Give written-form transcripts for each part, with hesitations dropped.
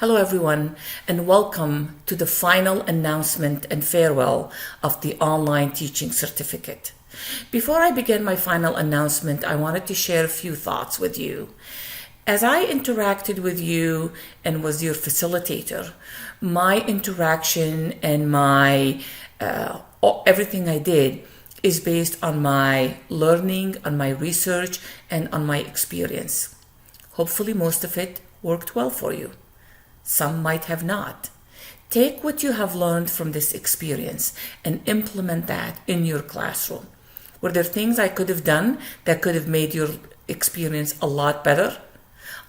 Hello everyone, and welcome to the final announcement and farewell of the online teaching certificate. Before I begin my final announcement, I wanted to share a few thoughts with you. As I interacted with you and was your facilitator, my interaction and my everything I did is based on my learning, on my research, and on my experience. Hopefully most of it worked well for you. Some might have not. Take what you have learned from this experience and implement that in your classroom. Were there things I could have done that could have made your experience a lot better,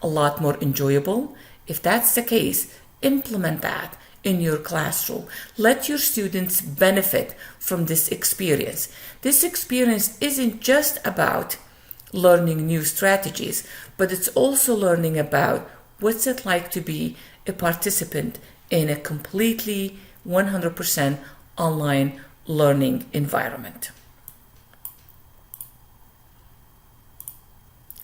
a lot more enjoyable? If that's the case, implement that in your classroom. Let your students benefit from this experience. This experience isn't just about learning new strategies, but it's also learning about what's it like to be a participant in a completely 100% online learning environment.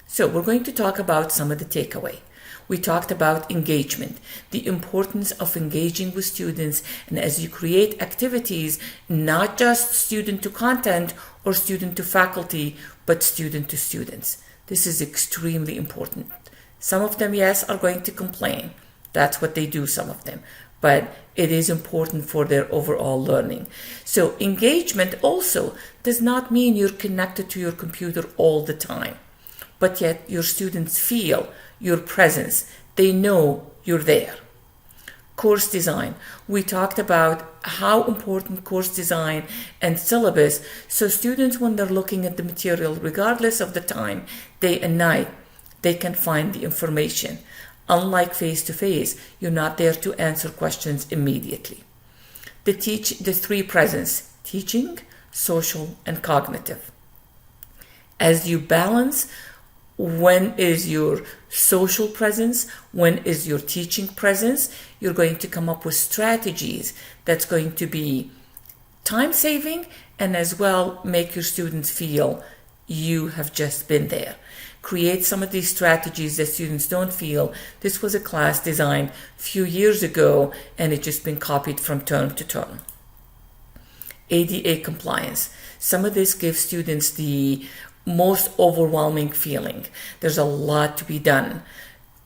So we're going to talk about some of the takeaway. We talked about engagement, the importance of engaging with students, and as you create activities, not just student to content or student to faculty, but student to students. This is extremely important. Some of them, yes, are going to complain. That's what they do, some of them. But it is important for their overall learning. So engagement also does not mean you're connected to your computer all the time, but yet your students feel your presence. They know you're there. Course design. We talked about how important course design and syllabus, so students, when they're looking at the material, regardless of the time, day and night, they can find the information. Unlike face-to-face, you're not there to answer questions immediately. The three presence: teaching, social, and cognitive. As you balance, when is your social presence, when is your teaching presence, you're going to come up with strategies that's going to be time-saving and as well make your students feel you have just been there. Create some of these strategies that students don't feel this was a class designed a few years ago and it's just been copied from term to term. ADA compliance. Some of this gives students the most overwhelming feeling. There's a lot to be done.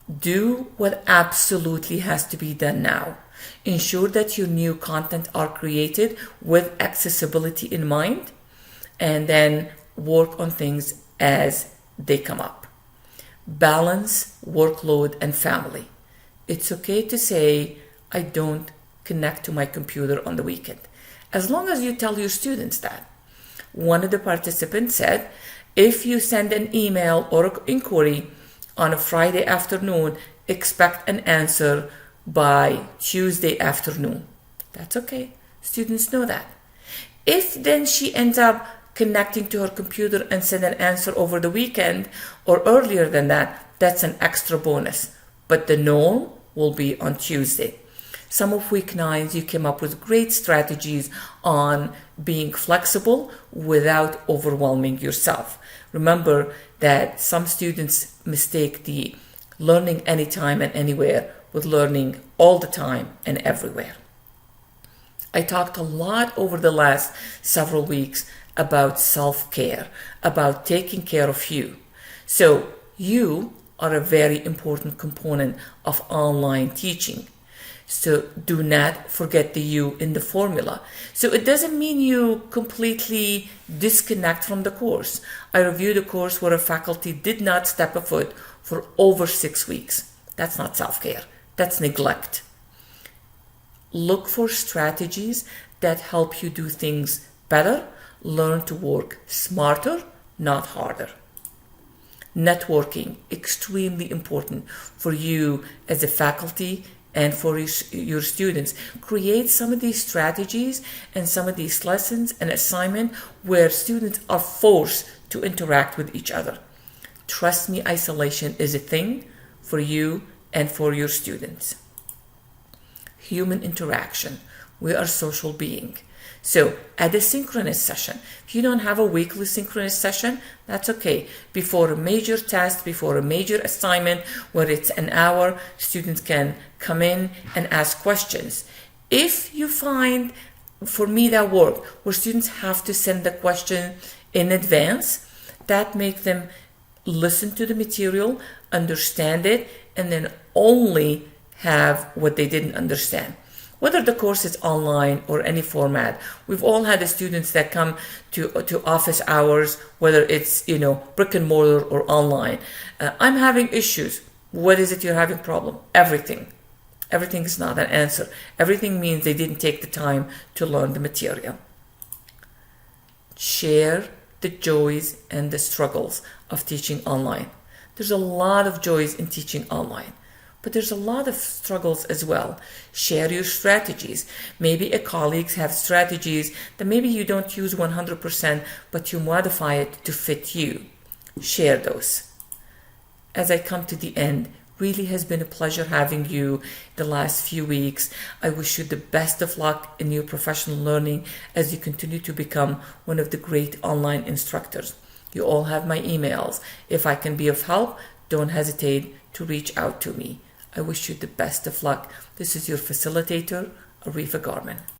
Do what absolutely has to be done now. Ensure that your new content are created with accessibility in mind, and then work on things as they come up. Balance workload and family. It's okay to say, I don't connect to my computer on the weekend, as long as you tell your students that. One of the participants said, if you send an email or an inquiry on a Friday afternoon, expect an answer by Tuesday afternoon. That's okay. Students know that. If then she ends up connecting to her computer and send an answer over the weekend or earlier than that, that's an extra bonus. But the norm will be on Tuesday. Some of week 9s, you came up with great strategies on being flexible without overwhelming yourself. Remember that some students mistake the learning anytime and anywhere with learning all the time and everywhere. I talked a lot over the last several weeks about self-care, about taking care of you. So you are a very important component of online teaching. So do not forget the you in the formula. So it doesn't mean you completely disconnect from the course. I reviewed a course where a faculty did not step a foot for over 6 weeks. That's not self-care. That's neglect. Look for strategies that help you do things better. Learn to work smarter, not harder. Networking, extremely important for you as a faculty and for your students. Create some of these strategies and some of these lessons and assignment where students are forced to interact with each other. Trust me, isolation is a thing for you and for your students. Human interaction. We are social beings. So at a synchronous session, if you don't have a weekly synchronous session, that's okay. Before a major test, before a major assignment, where it's an hour, students can come in and ask questions. If you find, for me that work, where students have to send the question in advance, that makes them listen to the material, understand it, and then only have what they didn't understand. Whether the course is online or any format, we've all had the students that come to office hours, whether it's brick and mortar or online. I'm having issues. What is it you're having problem? Everything. Everything is not an answer. Everything means they didn't take the time to learn the material. Share the joys and the struggles of teaching online. There's a lot of joys in teaching online, but there's a lot of struggles as well. Share your strategies. Maybe a colleagues have strategies that maybe you don't use 100%, but you modify it to fit you. Share those. As I come to the end, really has been a pleasure having you the last few weeks. I wish you the best of luck in your professional learning as you continue to become one of the great online instructors. You all have my emails. If I can be of help, don't hesitate to reach out to me. I wish you the best of luck. This is your facilitator, Arifa Garman.